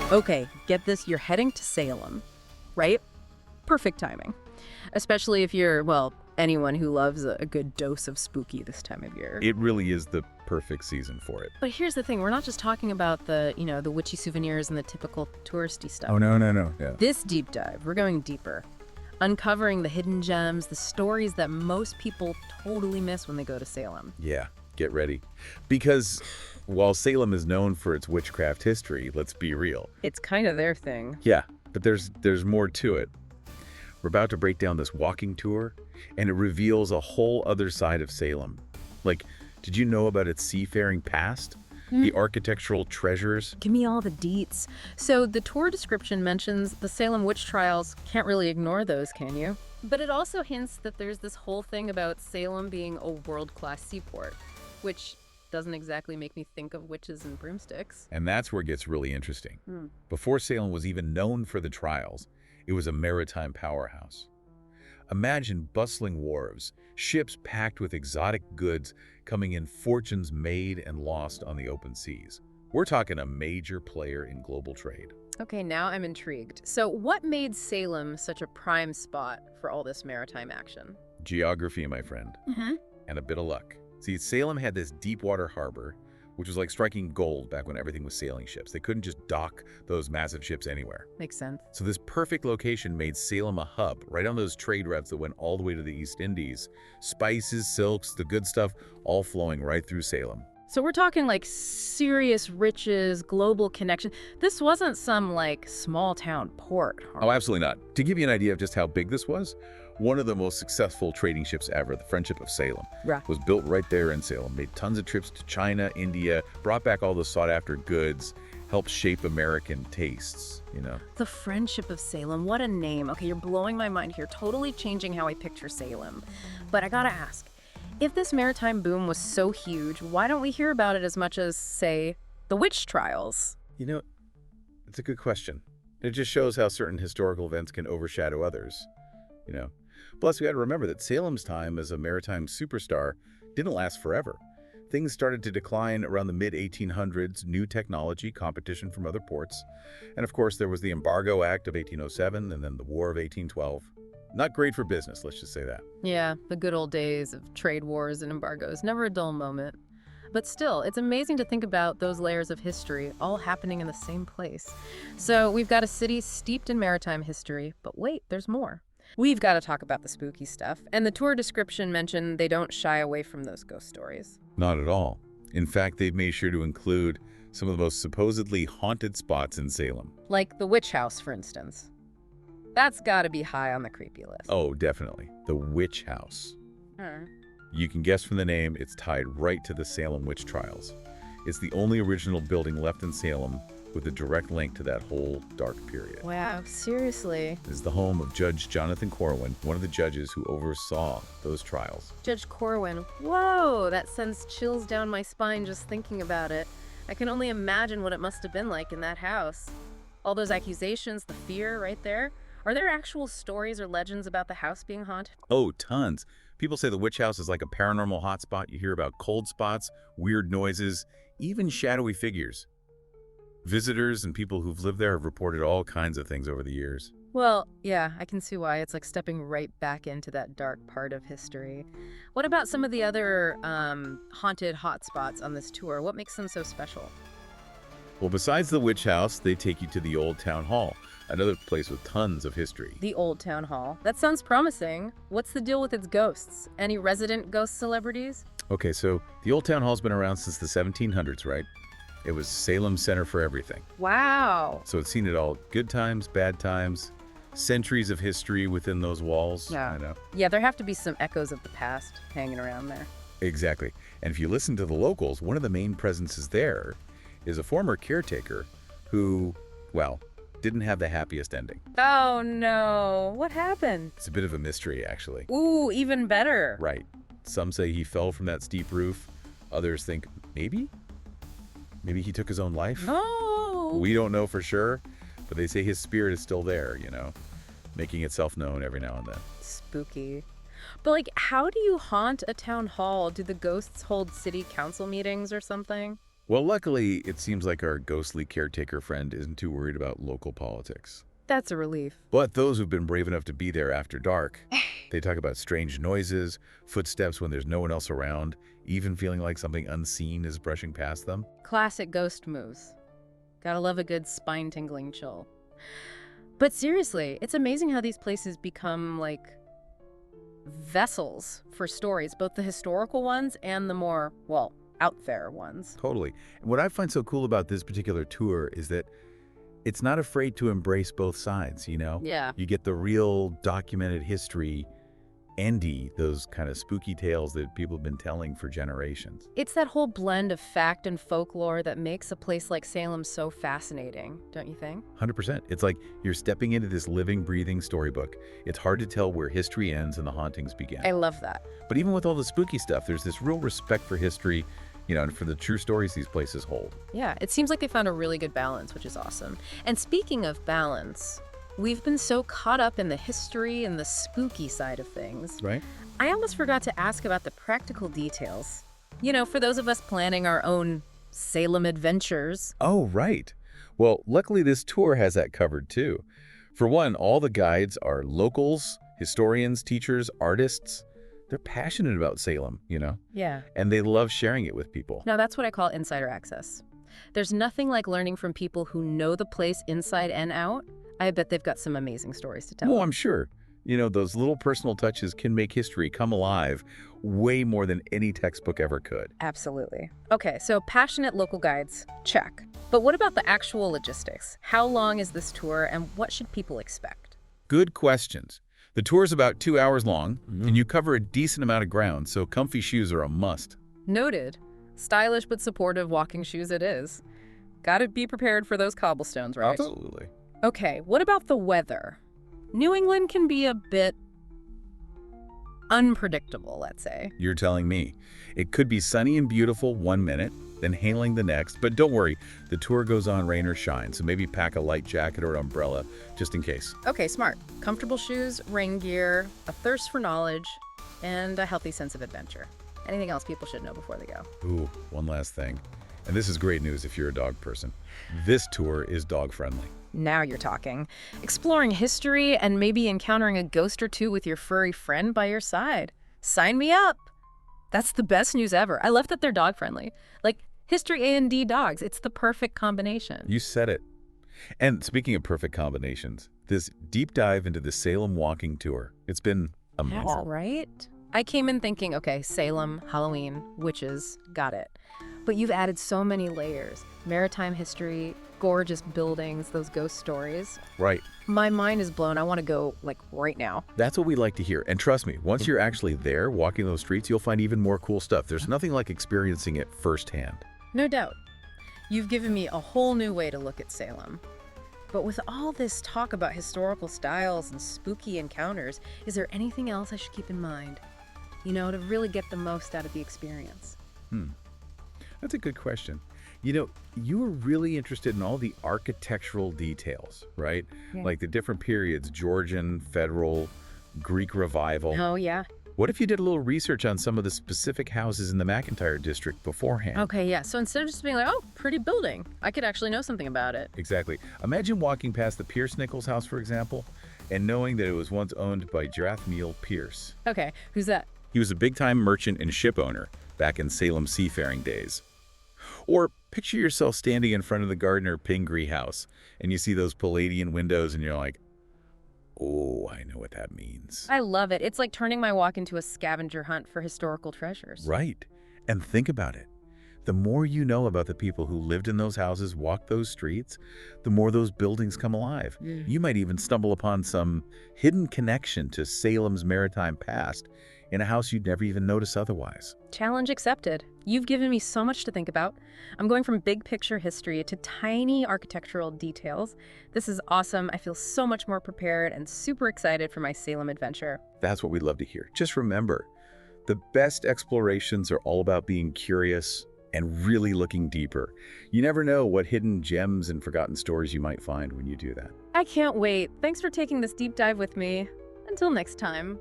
Okay, get this, you're heading to Salem, right? Perfect timing. Especially if you're, well, anyone who loves a good dose of spooky this time of year. It really is the perfect season for it. But here's the thing, we're not just talking about the witchy souvenirs and the typical touristy stuff. Oh, no. Yeah. This deep dive, we're going deeper. Uncovering the hidden gems, the stories that most people totally miss when they go to Salem. Yeah, get ready. Because while Salem is known for its witchcraft history, let's be real. It's kind of their thing. Yeah, but there's more to it. We're about to break down this walking tour, and it reveals a whole other side of Salem. Like, did you know about its seafaring past? The architectural treasures? Give me all the deets. So the tour description mentions the Salem witch trials. Can't really ignore those, can you? But it also hints that there's this whole thing about Salem being a world-class seaport, which doesn't exactly make me think of witches and broomsticks. And that's where it gets really interesting. Before Salem was even known for the trials, it was a maritime powerhouse. Imagine bustling wharves, ships packed with exotic goods coming in, fortunes made and lost on the open seas. We're talking a major player in global trade. Okay, now I'm intrigued. So what made Salem such a prime spot for all this maritime action? Geography, my friend, and a bit of luck. See, Salem had this deep water harbor, which was like striking gold back when everything was sailing ships. They couldn't just dock those massive ships anywhere. Makes sense. So this perfect location made Salem a hub, right on those trade routes that went all the way to the East Indies. Spices, silks, the good stuff, all flowing right through Salem. So we're talking like serious riches, global connection. This wasn't some like small town port. Oh, absolutely not. To give you an idea of just how big this was, one of the most successful trading ships ever, the Friendship of Salem, was built right there in Salem, made tons of trips to China, India, brought back all the sought-after goods, helped shape American tastes, you know. The Friendship of Salem, what a name. Okay, you're blowing my mind here, totally changing how I picture Salem. But I gotta ask, if this maritime boom was so huge, why don't we hear about it as much as, say, the witch trials? You know, it's a good question. It just shows how certain historical events can overshadow others, you know. Plus, we got to remember that Salem's time as a maritime superstar didn't last forever. Things started to decline around the mid-1800s, new technology, competition from other ports, and of course there was the Embargo Act of 1807 and then the War of 1812. Not great for business, let's just say that. Yeah, the good old days of trade wars and embargoes, never a dull moment. But still, it's amazing to think about those layers of history all happening in the same place. So we've got a city steeped in maritime history, but wait, there's more. We've got to talk about the spooky stuff, and the tour description mentioned they don't shy away from those ghost stories. Not at all. In fact, they've made sure to include some of the most supposedly haunted spots in Salem. Like the witch house, for instance. That's got to be high on the creepy list. Oh, definitely. The Witch House. You can guess from the name, it's tied right to the Salem witch trials. It's the only original building left in Salem with a direct link to that whole dark period. Wow, seriously? It's the home of Judge Jonathan Corwin, one of the judges who oversaw those trials. Judge Corwin. Whoa, that sends chills down my spine just thinking about it. I can only imagine what it must have been like in that house. All those accusations, the fear right there. Are there actual stories or legends about the house being haunted? Oh, tons. People say the witch house is like a paranormal hotspot. You hear about cold spots, weird noises, even shadowy figures. Visitors and people who've lived there have reported all kinds of things over the years. Well, yeah, I can see why. It's like stepping right back into that dark part of history. What about some of the other haunted hotspots on this tour? What makes them so special? Well, besides the witch house, they take you to the Old Town Hall, another place with tons of history. The Old Town Hall. That sounds promising. What's the deal with its ghosts? Any resident ghost celebrities? Okay, so the Old Town Hall's been around since the 1700s, right? It was Salem's center for everything. Wow. So it's seen it all. Good times, bad times, centuries of history within those walls. Yeah. I know. Yeah, there have to be some echoes of the past hanging around there. Exactly. And if you listen to the locals, one of the main presences there is a former caretaker who, well, didn't have the happiest ending. Oh no, what happened? It's a bit of a mystery, actually. Ooh, even better. Right. Some say he fell from that steep roof. Others think maybe he took his own life. No. We don't know for sure, but they say his spirit is still there, you know, making itself known every now and then. Spooky. But like, how do you haunt a town hall? Do the ghosts hold city council meetings or something? Well, luckily, it seems like our ghostly caretaker friend isn't too worried about local politics. That's a relief. But those who've been brave enough to be there after dark, they talk about strange noises, footsteps when there's no one else around, even feeling like something unseen is brushing past them. Classic ghost moves. Gotta love a good spine-tingling chill. But seriously, it's amazing how these places become, like, vessels for stories, both the historical ones and the more, well, out there ones. Totally. And what I find so cool about this particular tour is that it's not afraid to embrace both sides, you know? Yeah. You get the real documented history, those kind of spooky tales that people have been telling for generations. It's that whole blend of fact and folklore that makes a place like Salem so fascinating, don't you think? 100%. It's like you're stepping into this living, breathing storybook. It's hard to tell where history ends and the hauntings begin. I love that. But even with all the spooky stuff, there's this real respect for history, and for the true stories these places hold. Yeah, it seems like they found a really good balance, which is awesome. And speaking of balance, we've been so caught up in the history and the spooky side of things. Right? I almost forgot to ask about the practical details. For those of us planning our own Salem adventures. Oh, right. Well, luckily this tour has that covered too. For one, all the guides are locals, historians, teachers, artists. They're passionate about Salem, Yeah. and they love sharing it with people. Now, that's what I call insider access. There's nothing like learning from people who know the place inside and out. I bet they've got some amazing stories to tell. Oh, I'm sure. Those little personal touches can make history come alive way more than any textbook ever could. Absolutely. Okay, so passionate local guides, check. But what about the actual logistics? How long is this tour and what should people expect? Good questions. The tour is about 2 hours long, and you cover a decent amount of ground, so comfy shoes are a must. Noted. Stylish but supportive walking shoes it is. Gotta be prepared for those cobblestones, right? Absolutely. Okay, what about the weather? New England can be a bit unpredictable, let's say. You're telling me. It could be sunny and beautiful 1 minute, then hailing the next, but don't worry, the tour goes on rain or shine, so maybe pack a light jacket or umbrella just in case. Okay, smart. Comfortable shoes, rain gear, a thirst for knowledge, and a healthy sense of adventure. Anything else people should know before they go? Ooh, one last thing. And this is great news if you're a dog person. This tour is dog friendly. Now you're talking. Exploring history and maybe encountering a ghost or two with your furry friend by your side. Sign me up! That's the best news ever. I love that they're dog friendly. Like, history A&D dogs. It's the perfect combination. You said it. And speaking of perfect combinations, this deep dive into the Salem walking tour, it's been amazing. That's right. I came in thinking, okay, Salem, Halloween, witches, got it. But you've added so many layers. Maritime history, gorgeous buildings, those ghost stories. Right. My mind is blown. I want to go, like, right now. That's what we like to hear. And trust me, once you're actually there walking those streets, you'll find even more cool stuff. There's nothing like experiencing it firsthand. No doubt. You've given me a whole new way to look at Salem. But with all this talk about historical styles and spooky encounters, is there anything else I should keep in mind? To really get the most out of the experience. That's a good question. You were really interested in all the architectural details, right? Yeah. Like the different periods, Georgian, Federal, Greek Revival. Oh, yeah. What if you did a little research on some of the specific houses in the McIntyre district beforehand? Okay, yeah. So instead of just being like, oh, pretty building, I could actually know something about it. Exactly. Imagine walking past the Pierce Nichols house, for example, and knowing that it was once owned by Drathmiel Pierce. Okay, who's that? He was a big-time merchant and ship owner back in Salem seafaring days. Or picture yourself standing in front of the Gardner Pingree house, and you see those Palladian windows, and you're like, oh, I know what that means. I love it. It's like turning my walk into a scavenger hunt for historical treasures. Right. And think about it. The more you know about the people who lived in those houses, walked those streets, the more those buildings come alive. You might even stumble upon some hidden connection to Salem's maritime past in a house you'd never even notice otherwise. Challenge accepted. You've given me so much to think about. I'm going from big picture history to tiny architectural details. This is awesome. I feel so much more prepared and super excited for my Salem adventure. That's what we'd love to hear. Just remember, the best explorations are all about being curious and really looking deeper. You never know what hidden gems and forgotten stories you might find when you do that. I can't wait. Thanks for taking this deep dive with me. Until next time.